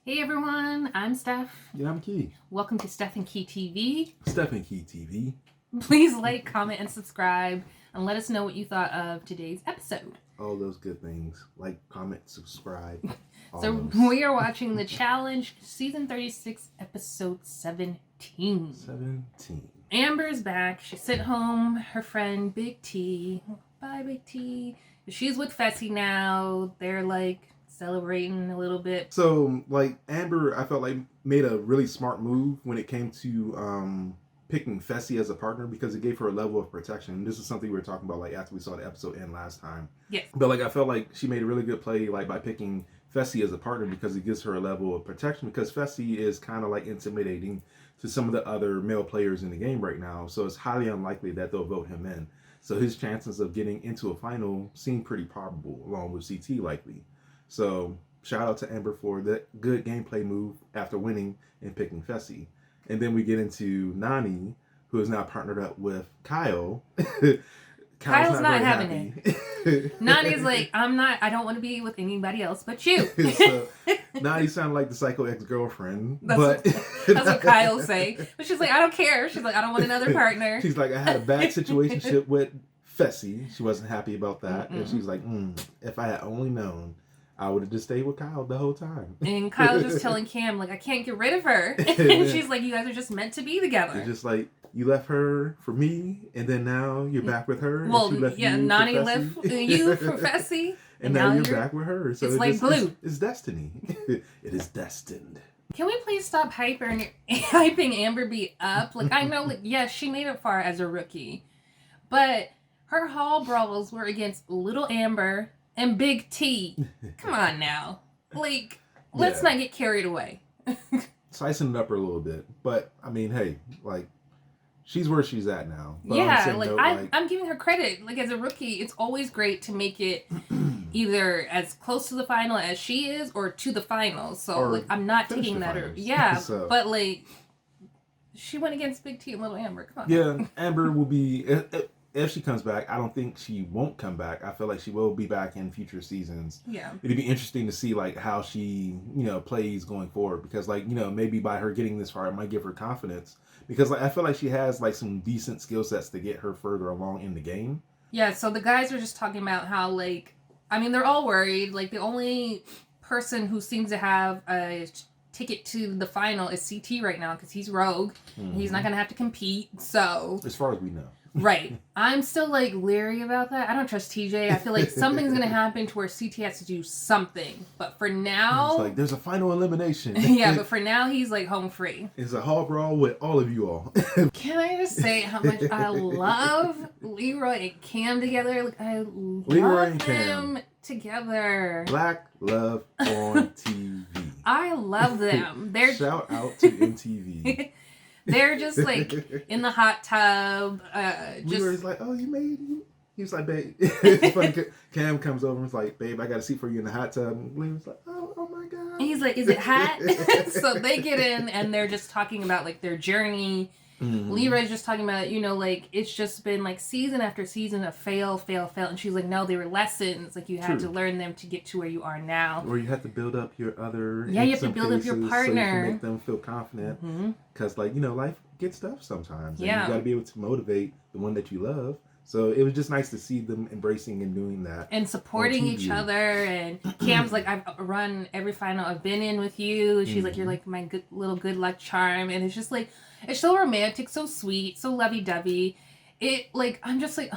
Hey everyone, I'm Steph. Yeah, I'm Key. Welcome to Steph and Key TV. Steph and Key TV. Please like, comment, and subscribe, and let us know what you thought of today's episode. All those good things. Like, comment, subscribe. So we are watching The Challenge, Season 36, Episode 17. 17. Amber's back. She sent home her friend Big T. Bye, Big T. She's with Fessy now. They're like celebrating a little bit. So, like, Amber, I felt like made a really smart move when it came to picking Fessy as a partner because it gave her a level of protection. And this is something we were talking about, like, after we saw the episode end last time. Yes. But, like, I felt like she made a really good play, like, by picking Fessy as a partner because it gives her a level of protection because Fessy is kind of, like, intimidating to some of the other male players in the game right now. So it's highly unlikely that they'll vote him in. So his chances of getting into a final seem pretty probable, along with CT likely. So shout out to Amber for that good gameplay move after winning and picking Fessy. And then we get into Nani, who is now partnered up with Kyle. Kyle's not having it. Nani's like, I don't want to be with anybody else but you. So Nani sounded like the psycho ex-girlfriend. That's what Kyle say. But she's like, I don't care. She's like, I don't want another partner. She's like, I had a bad situationship with Fessy. She wasn't happy about that. And she's like, if I had only known, I would have just stayed with Kyle the whole time. And Kyle's just telling Cam, like, I can't get rid of her. And she's like, you guys are just meant to be together. It's just like, you left her for me, and then now you're back with her. Well, and she left you Nani for left you for Fessy. and now you're back with her. So it's like blue. It's destiny. It is destined. Can we please stop hyping Amber B up? Like, I know, like, yes, she made it far as a rookie. But her hall brawls were against Little Amber and Big T. Come on now. Like, let's not get carried away. Slicing it up a little bit. But, I mean, hey, like, she's where she's at now. But yeah, like, I'm giving her credit. Like, as a rookie, it's always great to make it either as close to the final as she is or to the final. So, like, I'm not taking that. So. But, like, she went against Big T and Little Amber. Come on. Yeah, Amber will be... If she comes back, I don't think she won't come back. I feel like she will be back in future seasons. Yeah. It'd be interesting to see, like, how she, plays going forward. Because, like, maybe by her getting this far, it might give her confidence. Because, like, I feel like she has, like, some decent skill sets to get her further along in the game. Yeah, so the guys are just talking about how, like, I mean, they're all worried. Like, the only person who seems to have a ticket to the final is CT right now because he's rogue. Mm-hmm. He's not going to have to compete, so... As far as we know. Right. I'm still, like, leery about that. I don't trust TJ. I feel like something's going to happen to where CT has to do something. But for now... It's like, there's a final elimination. Yeah, but for now, he's, like, home free. It's a hall brawl with all of you all. Can I just say how much I love Leroy and Cam together? Like, I love Leroy and them Cam together. Black love on TV. I love them. They're Shout out to MTV. They're just, like, in the hot tub. Leroy's like, oh, you made it? He was like, babe. It's funny. Cam comes over and is like, babe, I got a seat for you in the hot tub. And Leroy's like, oh my God. And he's like, is it hot? So they get in and they're just talking about, like, their journey. Mm-hmm. Leroy's just talking about, like, it's just been, like, season after season of fail. And she's like, no, they were lessons. Like, you had to learn them to get to where you are now. Or you have to build up your other... Yeah, you have to build up your partner. So you can make them feel confident. Because, like, life gets tough sometimes. And you got to be able to motivate the one that you love. So it was just nice to see them embracing and doing that. And supporting each other. And Cam's like, I've run every final I've been in with you. And she's like, you're like my little good luck charm. And it's just like... It's so romantic, so sweet, so lovey-dovey. I'm just like,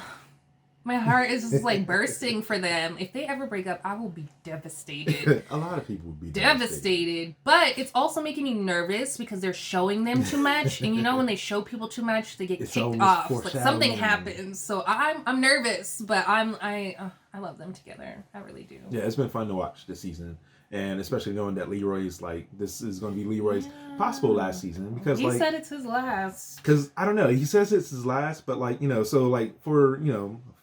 my heart is just like bursting for them. If they ever break up, I will be devastated. A lot of people would be devastated. But it's also making me nervous because they're showing them too much. And when they show people too much, they get kicked off. Like something happens. So I'm nervous, but I love them together. I really do. Yeah, it's been fun to watch this season. And especially knowing that Leroy's like, this is going to be Leroy's possible last season. Because he said it's his last. Because, I don't know, he says it's his last, but like, so like for,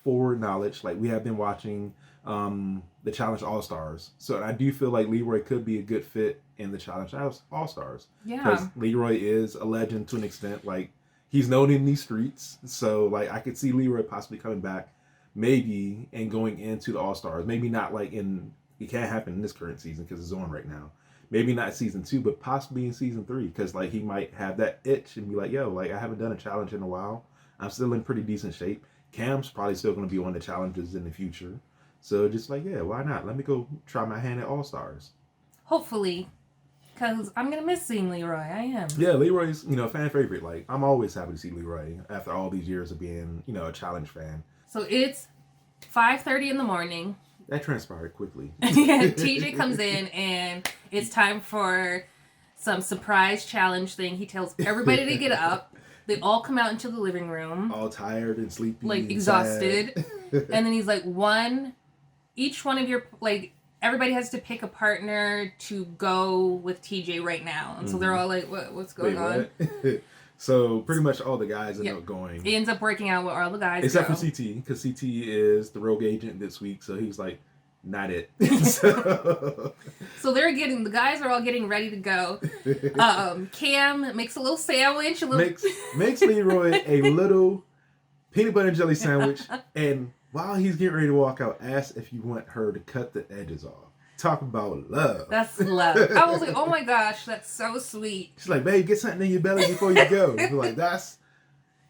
forward knowledge, like we have been watching the Challenge All-Stars. So I do feel like Leroy could be a good fit in the Challenge All-Stars. Yeah. Because Leroy is a legend to an extent. Like, he's known in these streets. So like, I could see Leroy possibly coming back maybe and going into the All-Stars. Maybe not like in... It can't happen in this current season because it's on right now. maybe not season 2, but possibly in season 3, because like he might have that itch and be like, yo, like I haven't done a challenge in a while. I'm still in pretty decent shape. Cam's probably still going to be on the challenges in the future. So just like, yeah, why not? Let me go try my hand at All Stars. Hopefully, because I'm going to miss seeing Leroy. I am. Yeah, Leroy's, fan favorite. Like, I'm always happy to see Leroy after all these years of being, a challenge fan. So it's 5:30 in the morning. That transpired quickly. TJ comes in and it's time for some surprise challenge thing. He tells everybody to get up. They all come out into the living room. All tired and sleepy. Like, and exhausted. And then he's like, each one of your, like, everybody has to pick a partner to go with TJ right now. And so they're all like, what's going on? What? So pretty much all the guys end up going. He ends up working out with all the guys. Except for CT, because CT is the rogue agent this week. So he's like, not it. So the guys are all getting ready to go. Cam makes a little sandwich. Makes Leroy a little peanut butter and jelly sandwich. And while he's getting ready to walk out, asks if you want her to cut the edges off. Talk about love. That's love. I was like, oh my gosh, that's so sweet. She's like, babe, get something in your belly before you go. We're like, that's...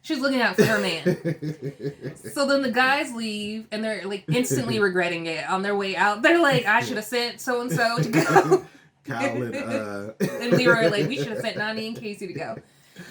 She's looking out for her man. So then the guys leave, and they're like instantly regretting it on their way out. They're like, I should have sent so-and-so to go. Kyle and Leroy like, we should have sent Nani and Casey to go.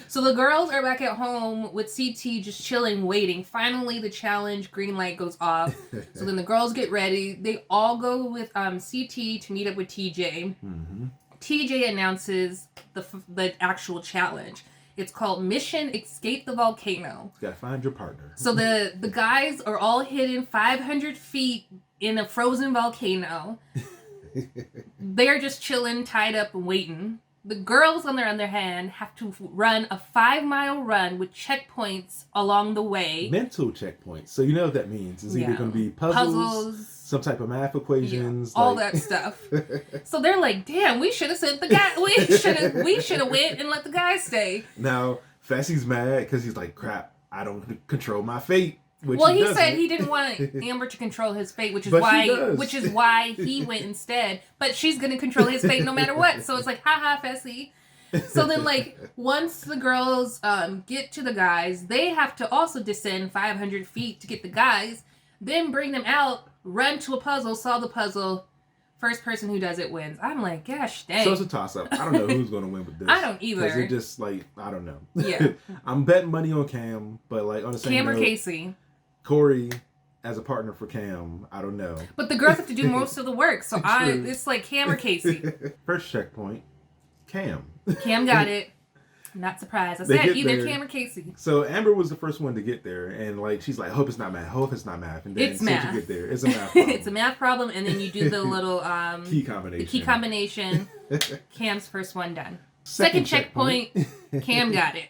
So the girls are back at home with CT just chilling, waiting. Finally, the challenge green light goes off. So then the girls get ready. They all go with CT to meet up with TJ. Mm-hmm. TJ announces the actual challenge. It's called Mission Escape the Volcano. You gotta find your partner. So the guys are all hidden 500 feet in a frozen volcano. They're just chilling, tied up, and waiting. The girls, on their other hand, have to run a 5-mile run with checkpoints along the way. Mental checkpoints. So you know what that means. It's either going to be puzzles, some type of math equations. All that stuff. So they're like, damn, we should have sent the guy. We should have went and let the guys stay. Now, Fessy's mad because he's like, crap, I don't control my fate. He said he didn't want Amber to control his fate, which is why he went instead. But she's gonna control his fate no matter what. So it's like, haha, Fessy. So then, like, once the girls get to the guys, they have to also descend 500 feet to get the guys, then bring them out, run to a puzzle, solve the puzzle. First person who does it wins. I'm like, gosh dang. So it's a toss-up. I don't know who's going to win with this. I don't either. Because it just, like, I don't know. Yeah. I'm betting money on Cam, but, like, on the same Cam or note, Casey. Corey as a partner for Cam, I don't know. But the girls have to do most of the work, so it's like Cam or Casey. First checkpoint, Cam. Cam got it. I'm not surprised. I said either Cam or Casey. So Amber was the first one to get there, and like she's like, hope it's not math, hope it's not math. And then it's math. You get there, it's a math problem. It's a math problem, and then you do the little key combination. The key combination. Cam's first one done. Second checkpoint, Cam got it.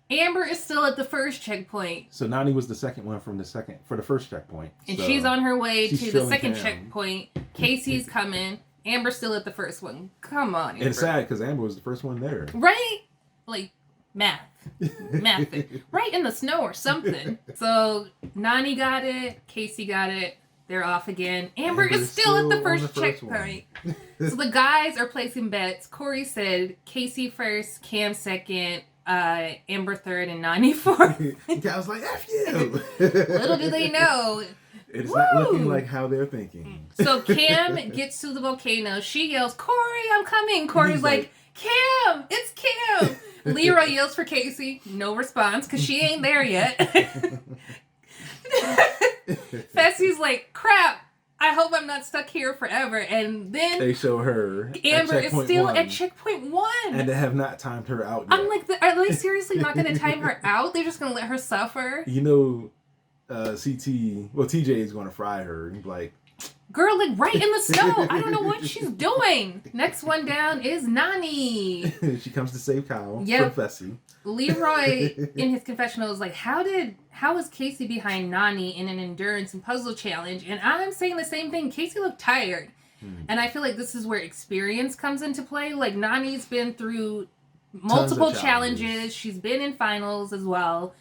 Amber is still at the first checkpoint. So Nani was the second one for the first checkpoint. And she's on her way to the second checkpoint. Casey's coming. Amber's still at the first one. Come on, Amber. And it's sad because Amber was the first one there. Right? Like, math. Right in the snow or something. So Nani got it. Casey got it. They're off again. Amber is still at the first checkpoint. So the guys are placing bets. Corey said Casey first, Cam second, Amber third, and Nani fourth. I was like, F you! Little do they know. It's not looking like how they're thinking. So Cam gets to the volcano. She yells, Corey, I'm coming. Corey's like, Cam, it's Cam. Leroy yells for Casey. No response, because she ain't there yet. Fessy's like, crap. I hope I'm not stuck here forever. And then they show her Amber is still at checkpoint 1. And they have not timed her out yet. I'm like, are they seriously not going to time her out? They're just going to let her suffer? You know, TJ is going to fry her and be like, girl, like right in the snow. I don't know what she's doing. Next one down is Nani. She comes to save Kyle from Fessy. Leroy, in his confessional, is like, how is Casey behind Nani in an endurance and puzzle challenge? And I'm saying the same thing. Casey looked tired. And I feel like this is where experience comes into play. Like, Nani's been through multiple challenges. She's been in finals as well.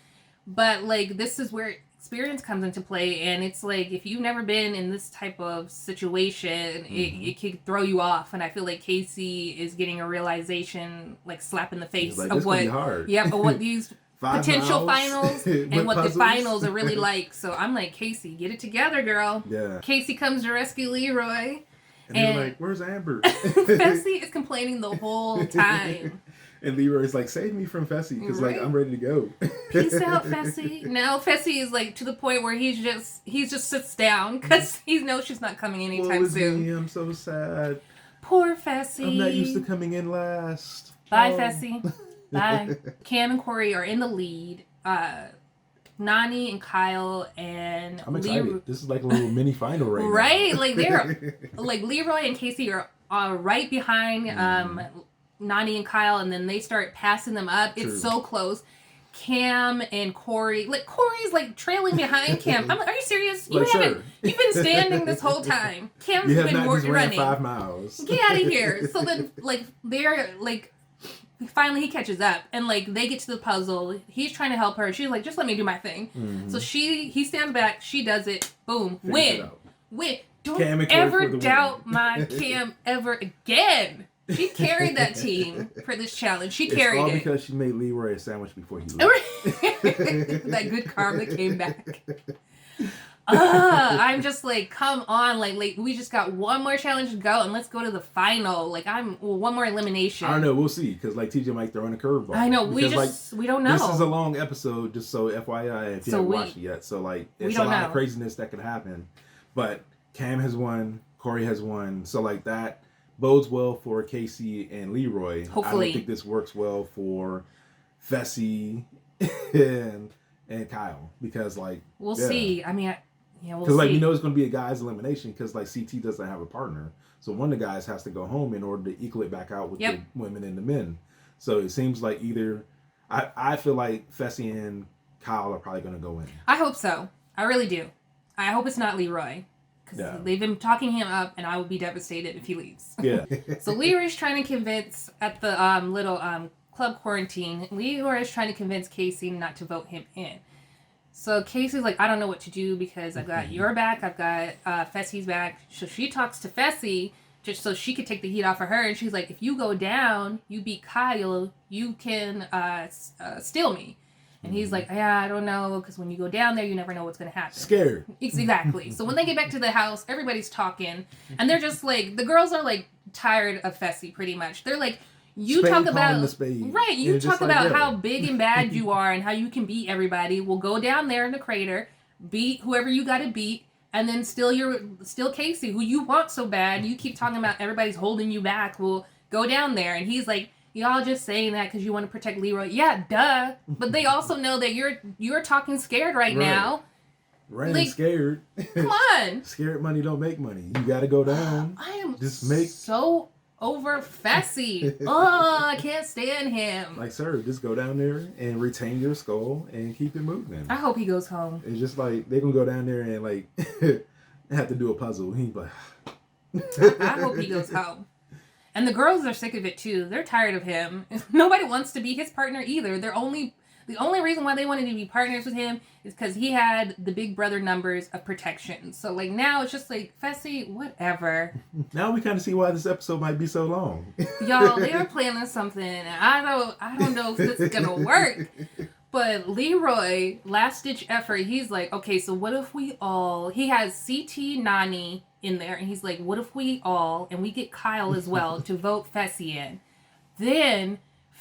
But, like, this is where experience comes into play, and it's like if you've never been in this type of situation, it could throw you off. And I feel like Casey is getting a realization, like slap in the face like, of what, of what these potential finals and what the finals are really like. So I'm like, Casey, get it together, girl. Yeah. Casey comes to rescue Leroy. And they're like, where's Amber? Fessy is complaining the whole time. And Leroy's like, save me from Fessy, because like I'm ready to go. Peace out, Fessy. Now Fessy is like to the point where he just sits down because he knows she's not coming anytime soon. Me? I'm so sad. Poor Fessy. I'm not used to coming in last. Bye, Fessy. Bye. Cam and Corey are in the lead. Nani and Kyle and I'm excited. This is like a little mini final right now. Right? Like they're like Leroy and Casey are right behind Nani and Kyle, and then they start passing them up. True. It's so close. Cam and Corey, like Corey's like trailing behind Cam. Are you serious? You've been standing this whole time. Cam's been running 5 miles. Get out of here. So then like they're like finally he catches up, and like they get to the puzzle. He's trying to help her. She's like, just let me do my thing. Mm-hmm. So he stands back. She does it. Boom. Win. Don't ever doubt my Cam ever again. She carried that team for this challenge. She carried it. It's all because she made Leroy a sandwich before he left. That good karma came back. I'm just like, come on, like we just got one more challenge to go, and let's go to the final. Like one more elimination. I don't know. We'll see, because like TJ might throw in a curveball. I know. We don't know. This is a long episode, just so FYI, if you haven't watched it yet. So like, it's a lot of craziness that could happen. But Cam has won. Corey has won. So like that bodes well for Casey and Leroy. Hopefully. I don't think this works well for Fessy and Kyle, because like we'll see. I mean, we'll see. Because like it's going to be a guy's elimination, because like CT doesn't have a partner, so one of the guys has to go home in order to equal it back out with the women and the men. So it seems like either I feel like Fessy and Kyle are probably going to go in. I hope so. I really do. I hope it's not Leroy. Because they've been talking him up, and I would be devastated if he leaves. Yeah. So Leroy's trying to convince, at the little club quarantine, Leroy is trying to convince Casey not to vote him in. So Casey's like, I don't know what to do, because I've got your back, I've got Fessy's back. So she talks to Fessy just so she could take the heat off of her, and she's like, if you go down, you beat Kyle, you can steal me. And he's like, yeah, I don't know, because when you go down there, you never know what's going to happen. Scared. Exactly. So when they get back to the house, everybody's talking, and they're just like, the girls are like tired of Fessy pretty much. They're like, you talk about how big and bad you are and how you can beat everybody. We'll go down there in the crater, beat whoever you got to beat, and then still Casey, who you want so bad. You keep talking about everybody's holding you back. We'll go down there. And he's like, y'all just saying that because you want to protect Leroy. Yeah, duh. But they also know that you're talking scared right now. Right, like, scared. Come on. Scared money don't make money. You got to go down. I am so over Fessy. Oh, I can't stand him. Like, sir, just go down there and retain your skull and keep it moving. I hope he goes home. It's just like they're going to go down there and like have to do a puzzle. He's like, I hope he goes home. And the girls are sick of it too. They're tired of him. Nobody wants to be his partner either. The only reason why they wanted to be partners with him is because he had the big brother numbers of protection. So like now it's just like, Fessy, whatever. Now we kind of see why this episode might be so long. Y'all, they are planning something. I don't know if this is gonna work. But Leroy, last ditch effort, he's like, okay, so what if he has CT Nani in there, and he's like, what if we get Kyle as well to vote Fessy in? Then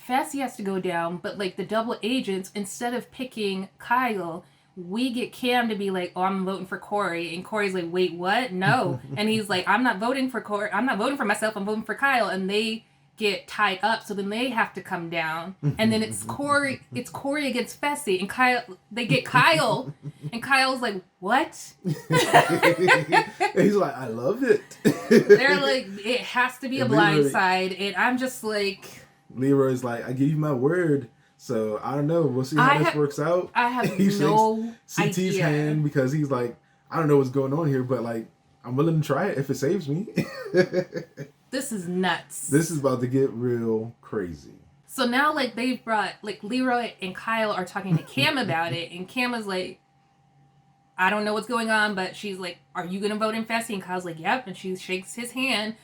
Fessy has to go down, but like the double agents, instead of picking Kyle, we get Cam to be like, oh, I'm voting for Corey. And Corey's like, wait, what? No. And he's like, I'm not voting for Corey. I'm not voting for myself. I'm voting for Kyle. And they get tied up, so then they have to come down, and then it's Corey against Fessy, and they get Kyle, and Kyle's like, what? He's like, I love it. They're like, it has to be a blind side, and I'm just like, Leroy's like, I give you my word, so I don't know, we'll see how this works out. I have no CT's idea. hand, because he's like, I don't know what's going on here, but like, I'm willing to try it if it saves me. This is nuts. This is about to get real crazy. So now, like, they've brought, like, Leroy and Kyle are talking to Cam about it, and Cam is like, I don't know what's going on, but she's like, are you going to vote in Fessy? And Kyle's like, yep. And she shakes his hand.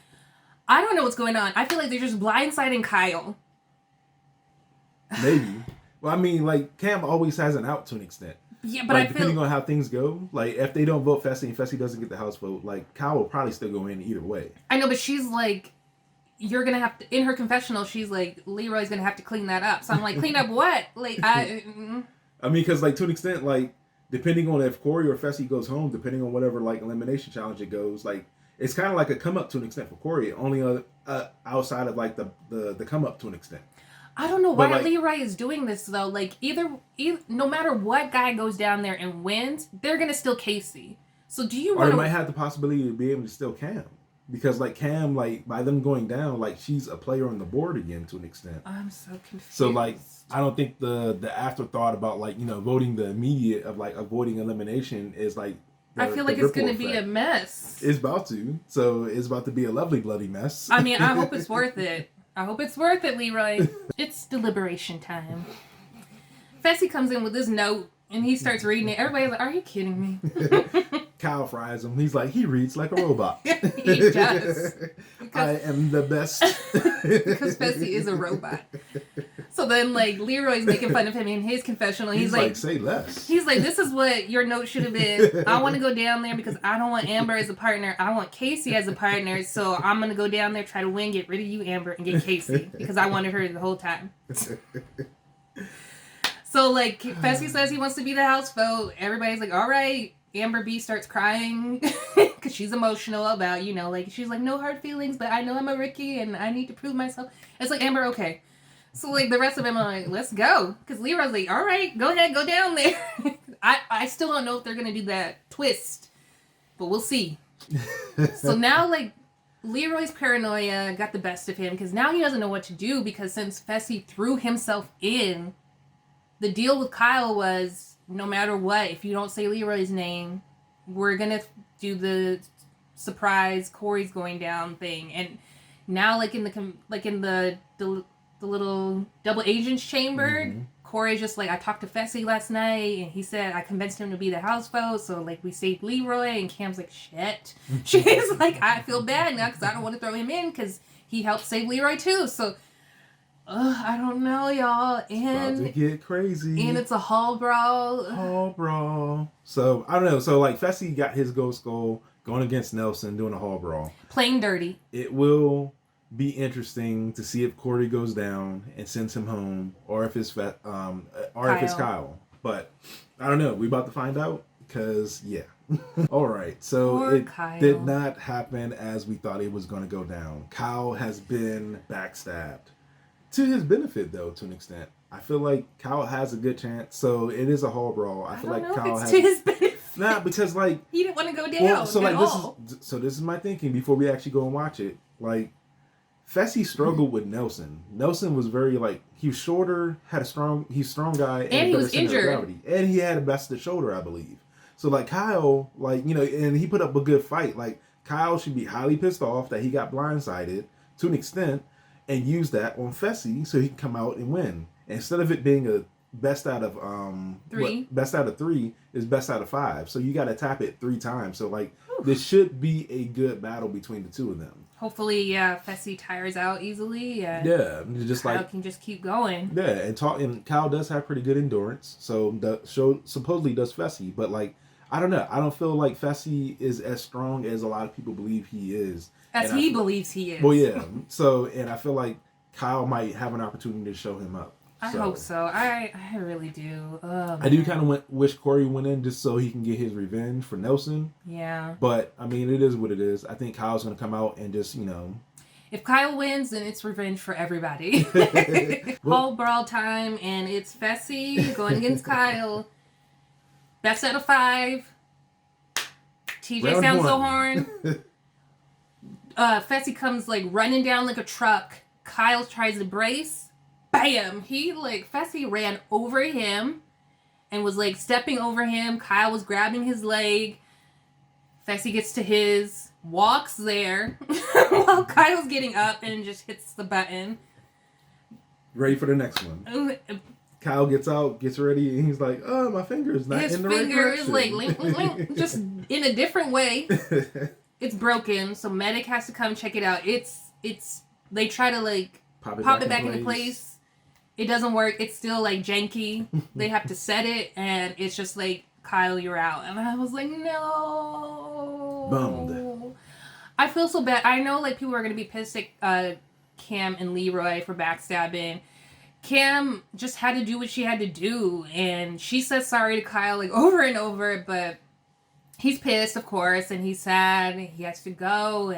I don't know what's going on. I feel like they're just blindsiding Kyle. Maybe. Well, I mean, like, Cam always has an out to an extent. Yeah, but like, I feel... depending on how things go, like, if they don't vote Fessy and Fessy doesn't get the House vote, like, Kyle will probably still go in either way. I know, but she's like, you're going to have to... In her confessional, she's like, Leroy's going to have to clean that up. So I'm like, clean up what? Like, I mean, because, like, to an extent, like, depending on if Corey or Fessy goes home, depending on whatever, like, elimination challenge it goes, like, it's kind of like a come up to an extent for Corey, only outside of, like, the come up to an extent. I don't know why like, Leroy is doing this, though. Like, either no matter what guy goes down there and wins, they're going to steal Casey. So do you want to... Or they might have the possibility to be able to steal Cam. Because, like, Cam, like, by them going down, like, she's a player on the board again to an extent. I'm so confused. So, like, I don't think the afterthought about, like, you know, voting the immediate of, like, avoiding elimination is, like... I feel like it's going to be a mess. It's about to. So, it's about to be a lovely, bloody mess. I mean, I hope it's worth it. I hope it's worth it, Leroy. It's deliberation time. Fessy comes in with this note, and he starts reading it. Everybody's like, are you kidding me? Kyle fries him. He's like, he reads like a robot. He does. I am the best. Because Fessy is a robot. So then, like, Leroy's making fun of him in his confessional. He's like, say less. He's like, this is what your note should have been. I want to go down there because I don't want Amber as a partner. I want Casey as a partner. So I'm going to go down there, try to win, get rid of you, Amber, and get Casey. Because I wanted her the whole time. So, like, Fessy says he wants to be the house vote. Everybody's like, all right. Amber B starts crying because she's emotional about, you know, like, she's like, no hard feelings, but I know I'm a rookie and I need to prove myself. It's like, Amber, okay. So, like, the rest of them are like, let's go. Because Leroy's like, all right, go ahead, go down there. I still don't know if they're going to do that twist, but we'll see. So now, like, Leroy's paranoia got the best of him because now he doesn't know what to do because since Fessy threw himself in, the deal with Kyle was, no matter what, if you don't say Leroy's name, we're going to do the surprise Corey's going down thing. And now, like, in the little double agents chamber, Corey's just like, I talked to Fessy last night, and he said I convinced him to be the house vote, so, like, we saved Leroy, and Cam's like, shit. She's like, I feel bad now, because I don't want to throw him in, because he helped save Leroy, too, so... I don't know, y'all. And it's about to get crazy. And it's a hall brawl. Hall brawl. So, I don't know. So, like, Fessy got his ghost goal going against Nelson, doing a hall brawl. Playing dirty. It will be interesting to see if Corey goes down and sends him home, or if it's if it's Kyle. But I don't know. We about to find out because yeah. All right. So Poor Kyle. Did not happen as we thought it was going to go down. Kyle has been backstabbed. To his benefit, though, to an extent. I feel like Kyle has a good chance. So it is a hall brawl. I feel like Kyle has... to his benefit. Nah, because, like... He didn't want to go down this is my thinking before we actually go and watch it. Like, Fessy struggled with Nelson. Nelson was very, like... He was shorter, he's a strong guy. And he was injured. And he had a bested shoulder, I believe. So, like, Kyle, like, you know... And he put up a good fight. Like, Kyle should be highly pissed off that he got blindsided to an extent... And use that on Fessy so he can come out and win. Instead of it being a best out of 3. Best out of 3 is best out of 5. So you got to tap it 3 times. So like this should be a good battle between the two of them. Hopefully, Fessy tires out easily. Yeah, just Kyle like can just keep going. Yeah, and Kyle does have pretty good endurance. So the show supposedly does Fessy, but like I don't know. I don't feel like Fessy is as strong as a lot of people believe he is. As he believes he is. Well, yeah. So, and I feel like Kyle might have an opportunity to show him up. I hope so. I really do. Oh, I do kind of wish Corey went in just so he can get his revenge for Nelson. Yeah. But, I mean, it is what it is. I think Kyle's going to come out and just, you know... If Kyle wins, then it's revenge for everybody. Whole brawl time, and it's Fessy going against Kyle. Best out of 5. TJ Round sounds 1. so horn. Fessy comes, like, running down like a truck. Kyle tries to brace. Bam! Fessy ran over him and was, like, stepping over him. Kyle was grabbing his leg. Fessy gets to his, walks there while Kyle's getting up and just hits the button. Ready for the next one. Kyle gets out, gets ready, and he's like, "Oh, my finger's not His in the right finger direction." is like link, just in a different way. It's broken, so medic has to come check it out. It's they try to like pop it back into place. It doesn't work. It's still like janky. They have to set it, and it's just like, Kyle, you're out. And I was like, no. Bummed. I feel so bad. I know like people are gonna be pissed at Cam and Leroy for backstabbing. Cam just had to do what she had to do, and she says sorry to Kyle like over and over, but he's pissed, of course, and he's sad, and he has to go,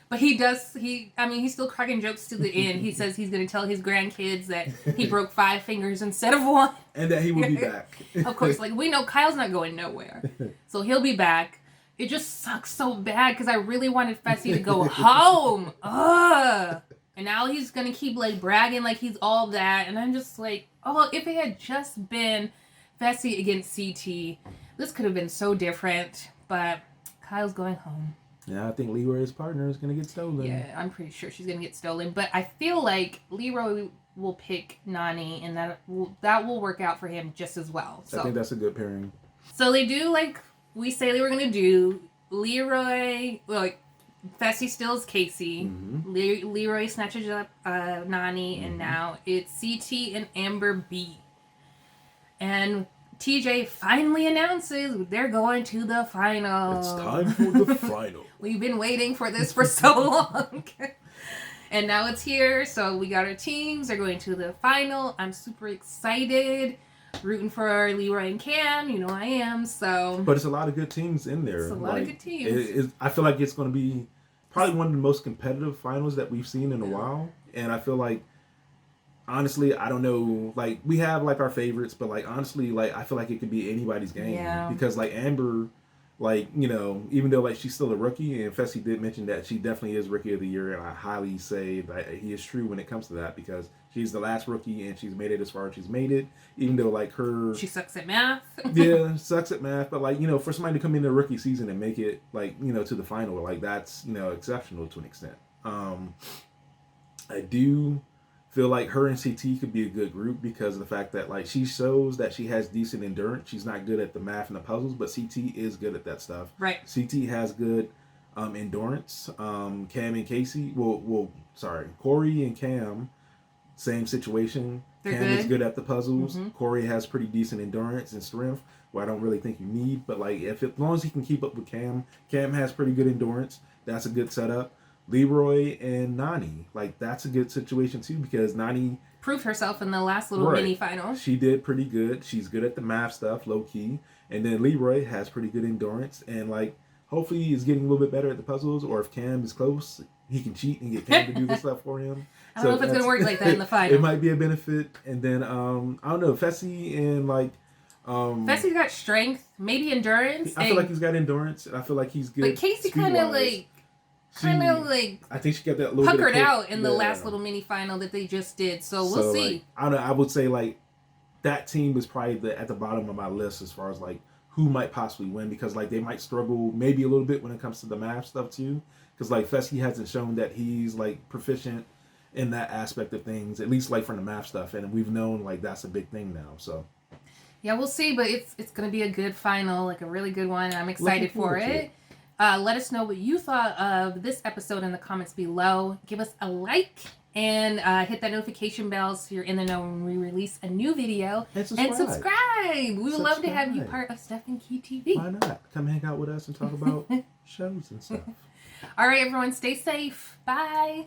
but he's still cracking jokes to the end. He says he's going to tell his grandkids that he broke 5 fingers instead of 1. And that he will be back. Of course, like, we know Kyle's not going nowhere. So he'll be back. It just sucks so bad because I really wanted Fessy to go home. Ugh. And now he's going to keep, like, bragging like he's all that. And I'm just like, oh, if it had just been Fessy against CT, this could have been so different. But Kyle's going home. Yeah, I think Leroy's partner is going to get stolen. Yeah, I'm pretty sure she's going to get stolen. But I feel like Leroy will pick Nani, and that will work out for him just as well. So I think that's a good pairing. So they do like we say they were going to do. Leroy, like, Fessy steals Casey. Mm-hmm. Leroy snatches up Nani, mm-hmm. and now it's CT and Amber B. And TJ finally announces they're going to the final. It's time for the final. We've been waiting for this for so long. And now it's here. So we got our teams. They're going to the final. I'm super excited. Rooting for Leroy and Cam. You know I am. So. But it's a lot of good teams in there. It's a lot of good teams. I feel like it's going to be probably one of the most competitive finals that we've seen in a while. And I feel like, honestly, I don't know, like, we have, like, our favorites, but, like, honestly, like, I feel like it could be anybody's game. Yeah. Because, like, Amber, like, you know, even though, like, she's still a rookie, and Fessy did mention that she definitely is Rookie of the Year, and I highly say that he is true when it comes to that, because she's the last rookie, and she's made it as far as she's made it, even though, like, she sucks at math. Yeah, sucks at math, but, like, you know, for somebody to come into a rookie season and make it, like, you know, to the final, like, that's, you know, exceptional to an extent. I do feel like her and CT could be a good group because of the fact that, like, she shows that she has decent endurance. She's not good at the math and the puzzles, but CT is good at that stuff. Right. CT has good endurance. Cam and Casey, Corey and Cam, same situation. They're Cam good. is good at the puzzles. Mm-hmm. Corey has pretty decent endurance and strength, where I don't really think you need, but, like, as long as he can keep up with Cam has pretty good endurance. That's a good setup. Leroy and Nani, like, that's a good situation too, because Nani proved herself in the last little mini final. She did pretty good. She's good at the math stuff, low key, and then Leroy has pretty good endurance, and, like, hopefully he's getting a little bit better at the puzzles, or if Cam is close, he can cheat and get Cam to do the stuff for him. I don't know if it's gonna work like that in the final. It might be a benefit, and then I don't know, Fessy and, like, Fessy's got strength, maybe endurance. I feel like he's got endurance, and I feel like he's good. But Casey kind of I think she got that little puckered bit of out in the last little mini final that they just did. So we'll see. Like, I don't know. I would say, like, that team is probably at the bottom of my list as far as, like, who might possibly win, because, like, they might struggle maybe a little bit when it comes to the math stuff too. Because, like, Fessy hasn't shown that he's, like, proficient in that aspect of things, at least, like, from the math stuff, and we've known, like, that's a big thing now. So. Yeah, we'll see, but it's gonna be a good final, like a really good one, and I'm excited for it. Let us know what you thought of this episode in the comments below. Give us a like and hit that notification bell so you're in the know when we release a new video. And subscribe. We would love to have you part of Steph and Key TV. Why not? Come hang out with us and talk about shows and stuff. All right, everyone, stay safe. Bye.